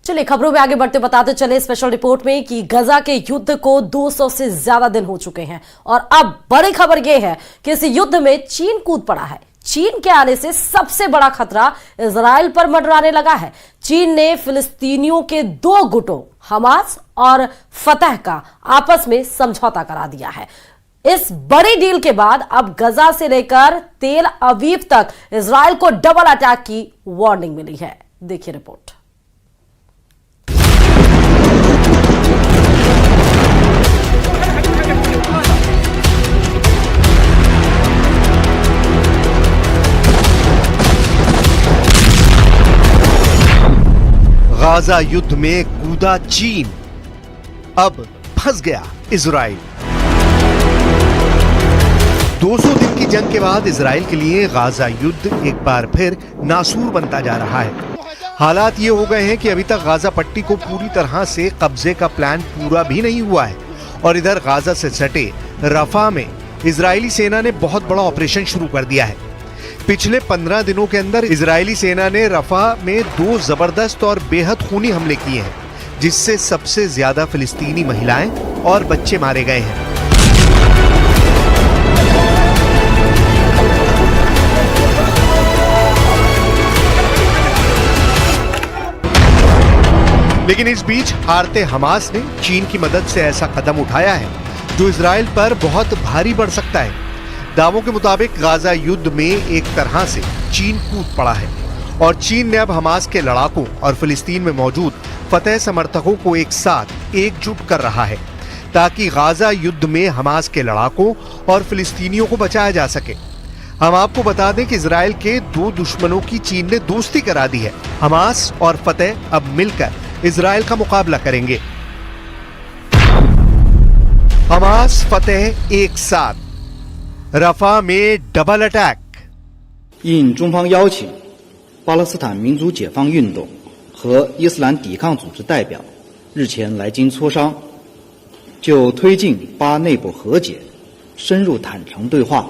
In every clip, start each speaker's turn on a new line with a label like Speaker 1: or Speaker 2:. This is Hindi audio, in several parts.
Speaker 1: चलिए खबरों में आगे बढ़ते बताते चले स्पेशल रिपोर्ट में कि गजा के युद्ध को 200 से ज्यादा दिन हो चुके हैं और अब बड़ी खबर यह है कि इस युद्ध में चीन कूद पड़ा है। चीन के आने से सबसे बड़ा खतरा इजराइल पर मंडराने लगा है। चीन ने फिलिस्तीनियों के दो गुटों हमास और फतह का आपस में समझौता करा दिया है। इस बड़ी डील के बाद अब गजा से लेकर तेल अवीव तक इजराइल को डबल अटैक की वार्निंग मिली है। देखिए रिपोर्ट।
Speaker 2: गाजा युद्ध में कूदा चीन, अब फंस गया इजराइल। 200 दिन की जंग के बाद इजराइल के लिए गाजा युद्ध एक बार फिर नासूर बनता जा रहा है। हालात ये हो गए हैं कि अभी तक गाजा पट्टी को पूरी तरह से कब्जे का प्लान पूरा भी नहीं हुआ है और इधर गाजा से सटे रफा में इजरायली सेना ने बहुत बड़ा ऑपरेशन शुरू कर दिया है। पिछले 15 दिनों के अंदर इजरायली सेना ने रफा में 2 जबरदस्त और बेहद खूनी हमले किए हैं, जिससे सबसे ज्यादा फिलिस्तीनी महिलाएं और बच्चे मारे गए हैं। लेकिन इस बीच हारते हमास ने चीन की मदद से ऐसा कदम उठाया है जो इजराइल पर बहुत भारी पड़ सकता है। दावों के मुताबिक गाजा युद्ध में एक तरह से चीन कूद पड़ा है और चीन ने अब हमास के लड़ाकों और फिलिस्तीन में मौजूद फतह समर्थकों को एक साथ एकजुट कर रहा है ताकि गाजा युद्ध में हमास के लड़ाकों और फिलिस्तीनियों को बचाया जा सके। हम आपको बता दें कि इजराइल के 2 दुश्मनों की चीन ने दोस्ती करा दी है। हमास और फतह अब मिलकर इजराइल का मुकाबला करेंगे। हमास फतह एक साथ रफा में डबल अटैक।
Speaker 3: 应中方邀请，巴勒斯坦民族解放运动和伊斯兰抵抗组织代表日前来京磋商，就推进巴内部和解、深入坦诚对话。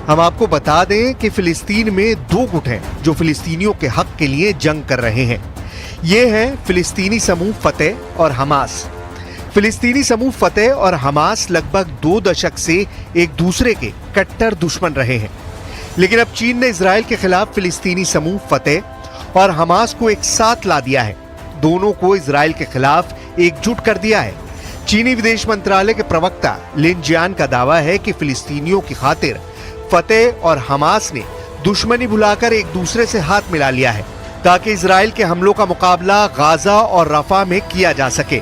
Speaker 2: हम आपको बता दें कि फिलिस्तीन में 2 गुट हैं जो फिलिस्तीनियों के हक के लिए जंग कर रहे हैं। ये हैं फिलिस्तीनी समूह फतह और हमास। फिलिस्तीनी समूह फतह और हमास लगभग 2 दशक से एक दूसरे के कट्टर दुश्मन रहे हैं, लेकिन अब चीन ने इजराइल के खिलाफ फिलिस्तीनी समूह फतह और हमास को एक साथ ला दिया है। दोनों को इजराइल के खिलाफ एकजुट कर दिया है। चीनी विदेश मंत्रालय के प्रवक्ता लिन जियान का दावा है कि फिलिस्तीनियों की खातिर फतह और हमास ने दुश्मनी भुलाकर एक दूसरे से हाथ मिला लिया है ताकि इजराइल के हमलों का मुकाबला गाजा और रफा में किया जा सके।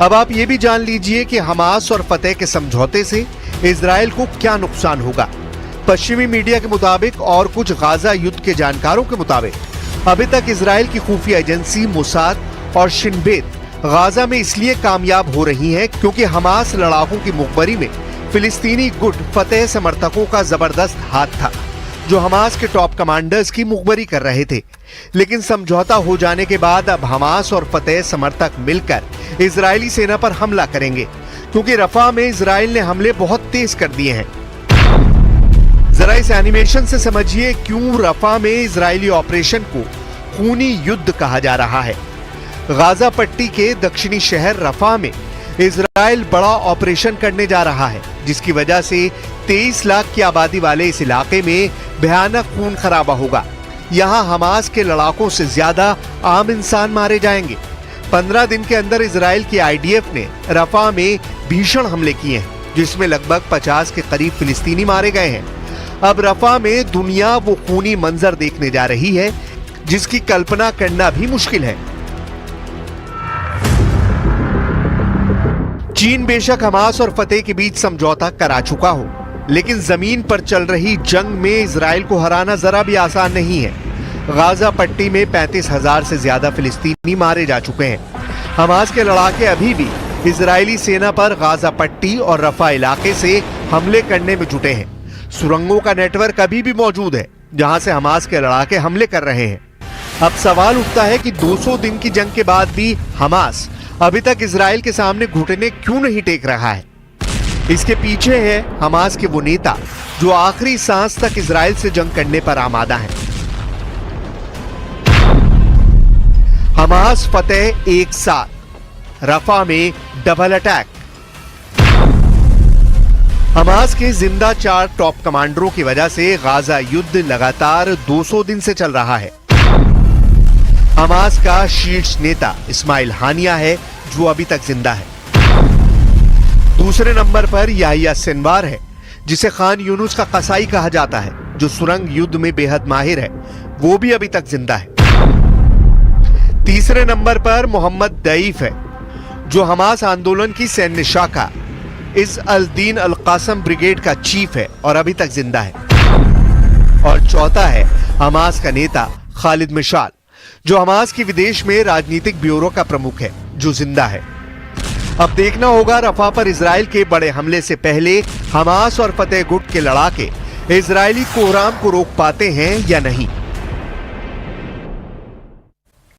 Speaker 2: अब आप ये भी जान लीजिए कि हमास और फतह के समझौते से इजराइल को क्या नुकसान होगा। पश्चिमी मीडिया के मुताबिक और कुछ गाजा युद्ध के जानकारों के मुताबिक अभी तक इजराइल की खुफिया एजेंसी मोसाद और शिन बेत गाजा में इसलिए कामयाब हो रही हैं क्योंकि हमास लड़ाकों की मुखबरी में फिलिस्तीनी गुट फतह समर्थकों का जबरदस्त हाथ था जो हमास के टॉप कमांडर्स की मुखबरी कर रहे थे। लेकिन समझौता हो जाने के बाद अब हमास और फतह समर्थक मिलकर इजरायली सेना पर हमला करेंगे क्योंकि रफा में इजराइल ने हमले बहुत तेज कर दिए हैं। जरा इस एनिमेशन से समझिए क्यों रफा में इजरायली ऑपरेशन को खूनी युद्ध कहा जा रहा है। गाजा पट्टी के दक्षिणी शहर रफा में इजराइल बड़ा ऑपरेशन करने जा रहा है जिसकी वजह से 23 लाख की आबादी वाले इस इलाके में भयानक खून खराबा होगा। यहाँ हमास के लड़ाकों से ज्यादा आम इंसान मारे जाएंगे। 15 दिन के अंदर इजराइल की आईडीएफ ने रफा में भीषण हमले किए हैं जिसमें लगभग 50 के करीब फिलिस्तीनी मारे गए हैं। अब रफा में दुनिया वो खूनी मंजर देखने जा रही है जिसकी कल्पना करना भी मुश्किल है। चीन बेशक हमास और फतह के बीच समझौता करा चुका हो, लेकिन जमीन पर चल रही जंग में इजराइल को हराना जरा भी आसान नहीं है। गाजा पट्टी में 35,000 से ज्यादा फिलिस्तीनी मारे जा चुके हैं। हमास के लड़ाके अभी भी इजरायली सेना पर गाजा पट्टी और रफा इलाके से हमले करने में जुटे हैं। सुरंगों का नेटवर्क अभी भी मौजूद है जहां से हमास के लड़ाके हमले कर रहे हैं। अब सवाल उठता है कि 200 दिन की जंग के बाद भी हमास अभी तक इजराइल के सामने घुटने क्यों नहीं टेक रहा है। इसके पीछे है हमास के वो नेता जो आखिरी सांस तक इजराइल से जंग करने पर आमादा हैं। हमास फतेह एक साथ, रफा में डबल अटैक। हमास के जिंदा 4 टॉप कमांडरों की वजह से गाजा युद्ध लगातार 200 दिन से चल रहा है। हमास का शीर्ष नेता इस्माइल हानिया है जो अभी तक जिंदा है। दूसरे नंबर पर याहिया सिनवार है जिसे खान यूनुस का कसाई कहा जाता है, जो सुरंग युद्ध में बेहद माहिर है, वो भी अभी तक जिंदा है। तीसरे नंबर पर मोहम्मद दईफ है जो हमास आंदोलन की सैन्य शाखा इस अल दीन अल कासम ब्रिगेड का चीफ है और अभी तक जिंदा है। और चौथा है हमास का नेता खालिद मिशाल जो हमास की विदेश में राजनीतिक ब्यूरो का प्रमुख है, जो जिंदा है। अब देखना होगा रफा पर इजराइल के बड़े हमले से पहले हमास और फतेह गुट के लड़ाके इजरायली कोहराम को रोक पाते हैं या नहीं।